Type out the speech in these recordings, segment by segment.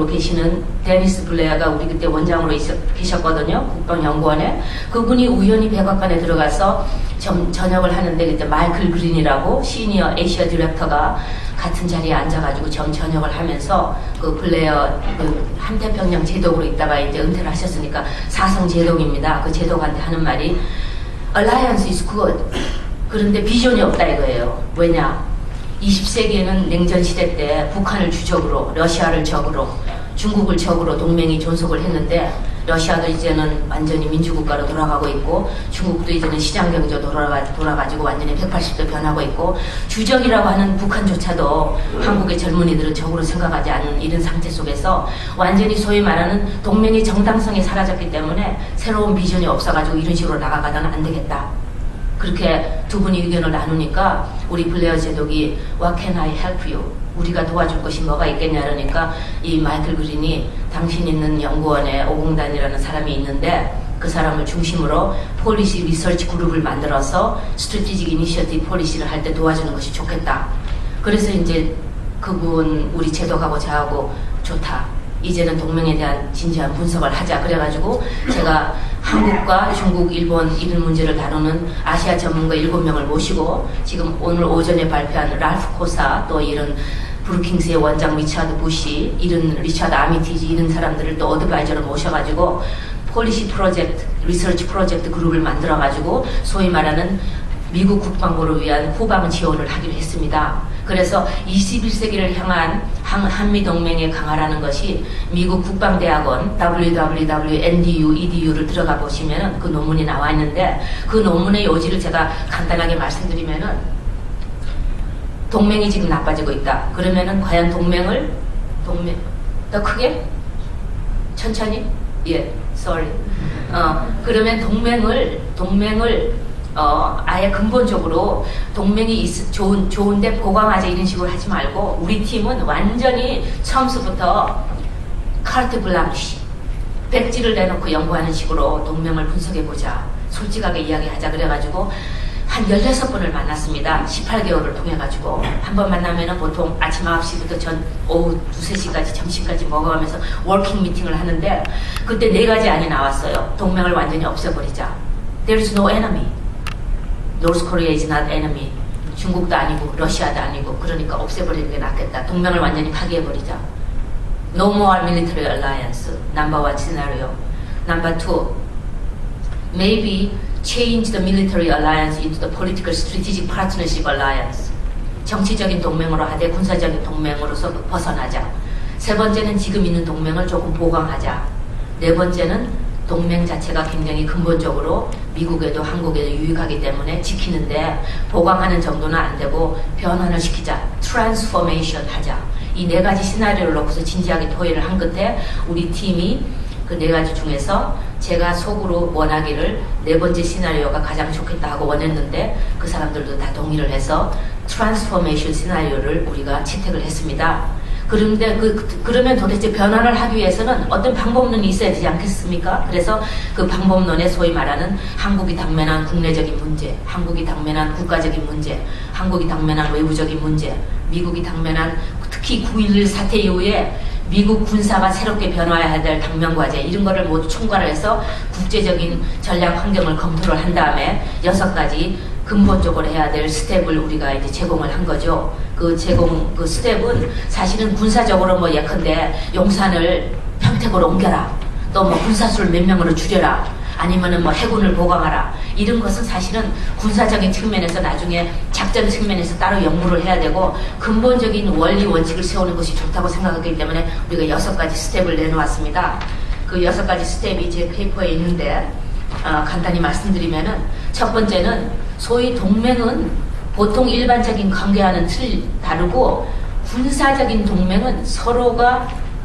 계시는 데니스 블레어가 우리 그때 원장으로 계셨거든요. 국방연구원에. 그분이 우연히 백악관에 들어가서 전역을 하는데 그때 마이클 그린이라고 시니어 에이시아 디렉터가 같은 자리에 앉아가지고 전역을 하면서 그 블레어 그 한태평양 제독으로 있다가 이제 은퇴를 하셨으니까 사성 제독입니다. 그 제독한테 하는 말이 Alliance is good. 그런데 비전이 없다 이거예요. 왜냐? 20세기에는 냉전 시대 때 북한을 주적으로, 러시아를 적으로, 중국을 적으로 동맹이 존속을 했는데 러시아도 이제는 완전히 민주국가로 돌아가고 있고 중국도 이제는 시장경제 돌아가지고 완전히 180도 변하고 있고 주적이라고 하는 북한조차도 한국의 젊은이들은 적으로 생각하지 않는 이런 상태 속에서 완전히 소위 말하는 동맹의 정당성이 사라졌기 때문에 새로운 비전이 없어가지고 이런 식으로 나가가다는 안 되겠다. 그렇게 두 분이 의견을 나누니까 우리 블레어 제독이 What can I help you? 우리가 도와줄 것이 뭐가 있겠냐 그러니까 이 마이클 그린이 당신 있는 연구원에 오공단이라는 사람이 있는데 그 사람을 중심으로 폴리시 리서치 그룹을 만들어서 스트래티직 이니셔티브 폴리시를 할 때 도와주는 것이 좋겠다. 그래서 이제 그분 우리 제독하고 저하고 좋다. 이제는 동맹에 대한 진지한 분석을 하자. 그래가지고 제가 한국과 중국, 일본 이런 문제를 다루는 아시아 전문가 7명을 모시고 지금 오늘 오전에 발표한 랄프 코사 또 이런 브루킹스의 원장 리차드 부시 이런 리차드 아미티지 이런 사람들을 또 어드바이저로 모셔가지고 폴리시 프로젝트, 리서치 프로젝트 그룹을 만들어가지고 소위 말하는 미국 국방부를 위한 후방 지원을 하기로 했습니다. 그래서 21세기를 향한 한미동맹의 강화라는 것이 미국 국방대학원 www.ndu, edu를 들어가 보시면 그 논문이 나와 있는데 그 논문의 요지를 제가 간단하게 말씀드리면은 동맹이 지금 나빠지고 있다. 그러면은 과연 동맹 더 크게? 천천히? 예, sorry. 그러면 동맹을 아예 근본적으로 동맹이 좋은데 보강하자 이런 식으로 하지 말고 우리 팀은 완전히 처음부터 카르트 블랑시 백지를 내놓고 연구하는 식으로 동맹을 분석해보자. 솔직하게 이야기하자. 그래가지고 한 16번을 만났습니다. 18개월을 통해가지고 한 번 만나면은 보통 아침 9시부터 오후 2, 3시까지 점심까지 먹어가면서 워킹 미팅을 하는데 그때 4가지 안이 나왔어요. 동맹을 완전히 없애버리자. There is no enemy. North Korea is not enemy. 중국도 아니고 러시아도 아니고 그러니까 없애버리는 게 낫겠다. 동맹을 완전히 파괴해버리자. No more military alliance. Number 1 scenario. Number 2. Maybe change the military alliance into the political strategic partnership alliance. 정치적인 동맹으로 하되 군사적인 동맹으로서 벗어나자. 세 번째는 지금 있는 동맹을 조금 보강하자. 네 번째는 동맹 자체가 굉장히 근본적으로 미국에도 한국에도 유익하기 때문에 지키는데 보강하는 정도는 안 되고 변환을 시키자. 트랜스포메이션 하자. 이 4가지 시나리오를 놓고서 진지하게 토의를 한 끝에 우리 팀이 그 4가지 중에서 제가 속으로 원하기를 4번째 시나리오가 가장 좋겠다 하고 원했는데 그 사람들도 다 동의를 해서 트랜스포메이션 시나리오를 우리가 채택을 했습니다. 그런데 그러면 도대체 변화를 하기 위해서는 어떤 방법론이 있어야 되지 않겠습니까? 그래서 그 방법론에 소위 말하는 한국이 당면한 국내적인 문제, 한국이 당면한 국가적인 문제, 한국이 당면한 외부적인 문제, 미국이 당면한 특히 9.11 사태 이후에 미국 군사가 새롭게 변화해야 될 당면과제 이런 거를 모두 총괄을 해서 국제적인 전략 환경을 검토를 한 다음에 6가지 근본적으로 해야 될 스텝을 우리가 이제 제공을 한 거죠. 그 스텝은 사실은 군사적으로 뭐 예컨대 용산을 평택으로 옮겨라. 또 뭐 군사수를 몇 명으로 줄여라. 아니면은 뭐 해군을 보강하라. 이런 것은 사실은 군사적인 측면에서 나중에 작전 측면에서 따로 연구를 해야 되고 근본적인 원리 원칙을 세우는 것이 좋다고 생각하기 때문에 우리가 6가지 스텝을 내놓았습니다. 그 6가지 스텝이 제 페이퍼에 있는데 간단히 말씀드리면은 첫 번째는 소위 동맹은 보통 일반적인 관계와는 다르고 군사적인 동맹은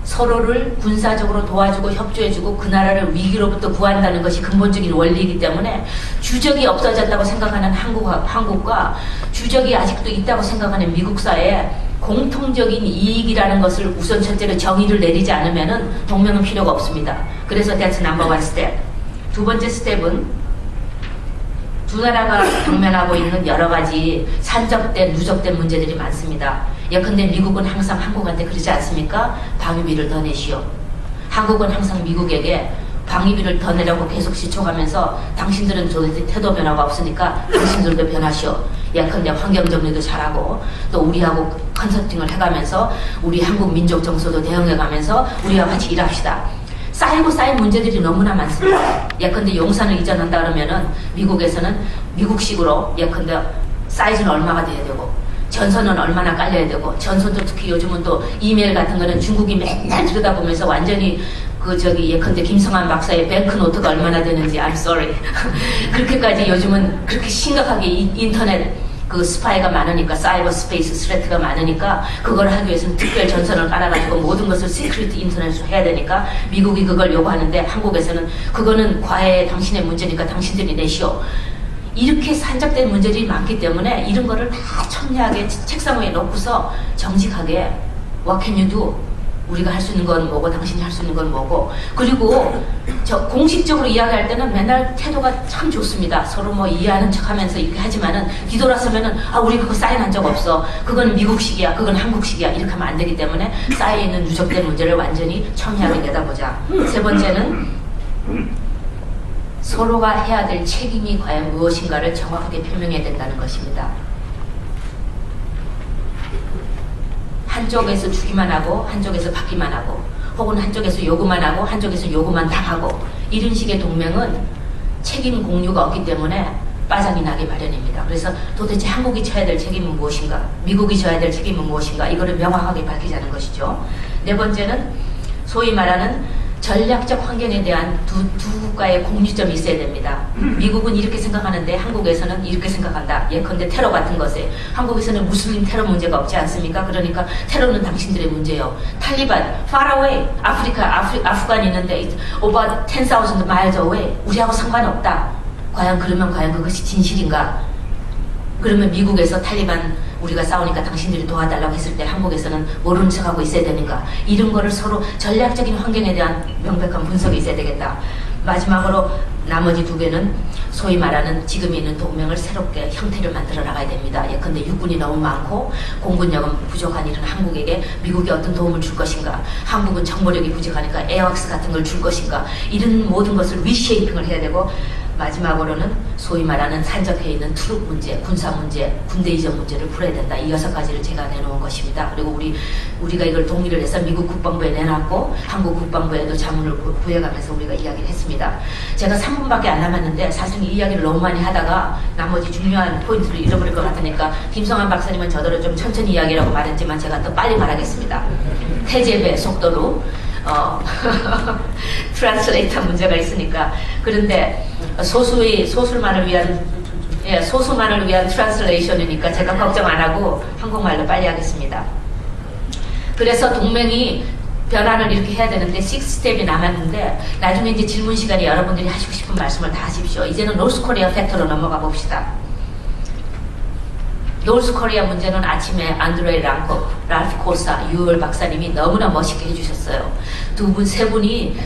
서로를 군사적으로 도와주고 협조해주고 그 나라를 위기로부터 구한다는 것이 근본적인 원리이기 때문에 주적이 없어졌다고 생각하는 한국과 주적이 아직도 있다고 생각하는 미국 사이에 공통적인 이익이라는 것을 우선 첫째로 정의를 내리지 않으면 동맹은 필요가 없습니다. 그래서 that's number 1 step. 두 번째 스텝은 두 나라가 당면하고 있는 여러 가지 산적된, 누적된 문제들이 많습니다. 예컨대 미국은 항상 한국한테 그러지 않습니까? 방위비를 더 내시오. 한국은 항상 미국에게 방위비를 더 내라고 계속 시촉하면서 당신들은 도대체 태도 변화가 없으니까 당신들도 변하시오. 예컨대 환경정리도 잘하고 또 우리하고 컨설팅을 해가면서 우리 한국 민족 정서도 대응해가면서 우리와 같이 일합시다. 쌓이고 쌓인 문제들이 너무나 많습니다. 예컨대 용산을 이전한다 그러면은 미국에서는 미국식으로 예컨대 사이즈는 얼마가 돼야 되고 전선은 얼마나 깔려야 되고 전선도 특히 요즘은 또 이메일 같은 거는 중국이 맨날 들여다보면서 완전히 예컨대 김성한 박사의 뱅크노트가 얼마나 되는지 I'm sorry 그렇게까지 요즘은 그렇게 심각하게 인터넷 스파이가 많으니까 사이버 스페이스 스레트가 많으니까 그걸 하기 위해서는 특별 전선을 깔아가지고 모든 것을 시크릿 인터넷으로 해야 되니까 미국이 그걸 요구하는데 한국에서는 그거는 과외 당신의 문제니까 당신들이 내시오. 이렇게 산적된 문제들이 많기 때문에 이런 거를 다 첨예하게 책상 위에 놓고서 정직하게 What can you do? 우리가 할 수 있는 건 뭐고 당신이 할 수 있는 건 뭐고 그리고 공식적으로 이야기할 때는 맨날 태도가 참 좋습니다. 서로 뭐 이해하는 척하면서 이렇게 하지만은 뒤돌아서면은 우리 그거 사인한 적 없어. 그건 미국식이야. 그건 한국식이야. 이렇게 하면 안 되기 때문에 쌓여있는 누적된 문제를 완전히 첨예하게 내다보자. 세 번째는 서로가 해야 될 책임이 과연 무엇인가를 정확하게 표명해야 된다는 것입니다. 한쪽에서 주기만 하고 한쪽에서 받기만 하고 혹은 한쪽에서 요구만 하고 한쪽에서 요구만 당하고 이런 식의 동맹은 책임 공유가 없기 때문에 빠장이 나기 마련입니다. 그래서 도대체 한국이 져야 될 책임은 무엇인가 미국이 져야 될 책임은 무엇인가 이거를 명확하게 밝히자는 것이죠. 네 번째는 소위 말하는 전략적 환경에 대한 두 국가의 공유점이 있어야 됩니다. 미국은 이렇게 생각하는데 한국에서는 이렇게 생각한다. 예컨대 테러 같은 것에 한국에서는 무슬림 테러 문제가 없지 않습니까? 그러니까 테러는 당신들의 문제요. 탈리반, far away, 아프간 있는데 over 10,000 miles away 우리하고 상관없다. 과연 그것이 진실인가? 그러면 미국에서 탈리반 우리가 싸우니까 당신들이 도와달라고 했을 때 한국에서는 모르는 척하고 있어야 되는가 이런 거를 서로 전략적인 환경에 대한 명백한 분석이 있어야 되겠다. 마지막으로 나머지 두 개는 소위 말하는 지금 있는 동맹을 새롭게 형태를 만들어 나가야 됩니다. 예컨대 육군이 너무 많고 공군력은 부족한 이런 한국에게 미국이 어떤 도움을 줄 것인가 한국은 정보력이 부족하니까 에어왁스 같은 걸 줄 것인가 이런 모든 것을 리쉐이핑을 해야 되고 마지막으로는 소위 말하는 산적해 있는 트룹 문제, 군사 문제, 군대 이전 문제를 풀어야 된다. 이 6가지를 제가 내놓은 것입니다. 그리고 우리가 이걸 동의를 해서 미국 국방부에 내놨고 한국 국방부에도 자문을 구해가면서 우리가 이야기를 했습니다. 제가 3분밖에 안 남았는데 사실 이 이야기를 너무 많이 하다가 나머지 중요한 포인트를 잃어버릴 것 같으니까 김성한 박사님은 저더러 좀 천천히 이야기라고 말했지만 제가 더 빨리 말하겠습니다. 태제배 속도로 트랜슬레이터 문제가 있으니까 그런데 소수만을 위한 트랜슬레이션이니까 제가 걱정 안 하고 한국말로 빨리 하겠습니다. 그래서 동맹이 변화를 이렇게 해야 되는데 6스텝이 남았는데 나중에 이제 질문 시간에 여러분들이 하시고 싶은 말씀을 다 하십시오. 이제는 노스코리아 팩터로 넘어가 봅시다. 노스코리아 문제는 아침에 안드레이 랄프 코사, 유월 박사님이 너무나 멋있게 해주셨어요.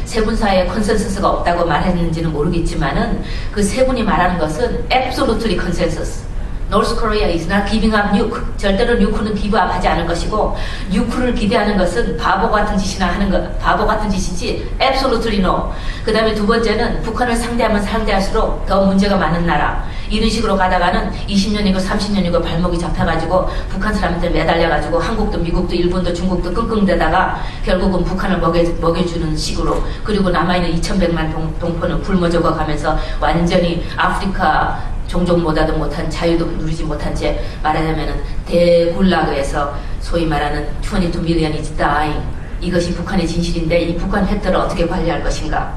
세 분 사이에 컨센서스가 없다고 말했는지는 모르겠지만은 그 세 분이 말하는 것은 absolutely consensus. North Korea is not giving up nuke. 절대로 뉴크는 기브업 하지 않을 것이고 뉴크를 기대하는 것은 바보 같은 짓이지 absolutely no. 그 다음에 두 번째는 북한을 상대하면 상대할수록 더 문제가 많은 나라. 이런 식으로 가다가는 20년이고 30년이고 발목이 잡혀가지고 북한 사람들 매달려가지고 한국도 미국도 일본도 중국도 끙끙대다가 결국은 북한을 먹여주는 식으로 그리고 남아있는 2100만 동포는 굶어 죽어가면서 완전히 아프리카 종족보다도 못한 자유도 누리지 못한 채 말하자면은 대굴라그에서 소위 말하는 22 million is dying. 이것이 북한의 진실인데 이 북한 팩터를 어떻게 관리할 것인가.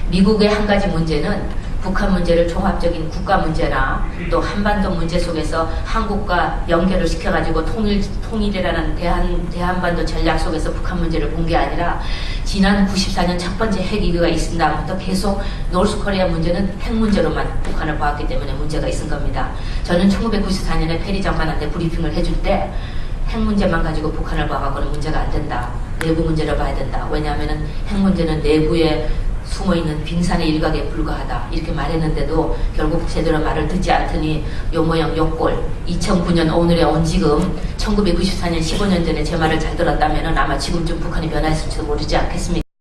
미국의 한 가지 문제는 북한 문제를 종합적인 국가 문제나 또 한반도 문제 속에서 한국과 연결을 시켜가지고 통일이라는 대한반도 전략 속에서 북한 문제를 본 게 아니라 지난 94년 첫 번째 핵위기가 있은 다음부터 계속 노스코리아 문제는 핵 문제로만 북한을 보았기 때문에 문제가 있은 겁니다. 저는 1994년에 페리 장관한테 브리핑을 해줄 때 핵 문제만 가지고 북한을 봐갖고는 문제가 안 된다. 내부 문제를 봐야 된다. 왜냐하면 핵 문제는 내부의 숨어있는 빙산의 일각에 불과하다 이렇게 말했는데도 결국 제대로 말을 듣지 않더니 요 모양 요 꼴 2009년 오늘의 온지금 1994년 15년 전에 제 말을 잘 들었다면 아마 지금쯤 북한이 변화했을지도 모르지 않겠습니까?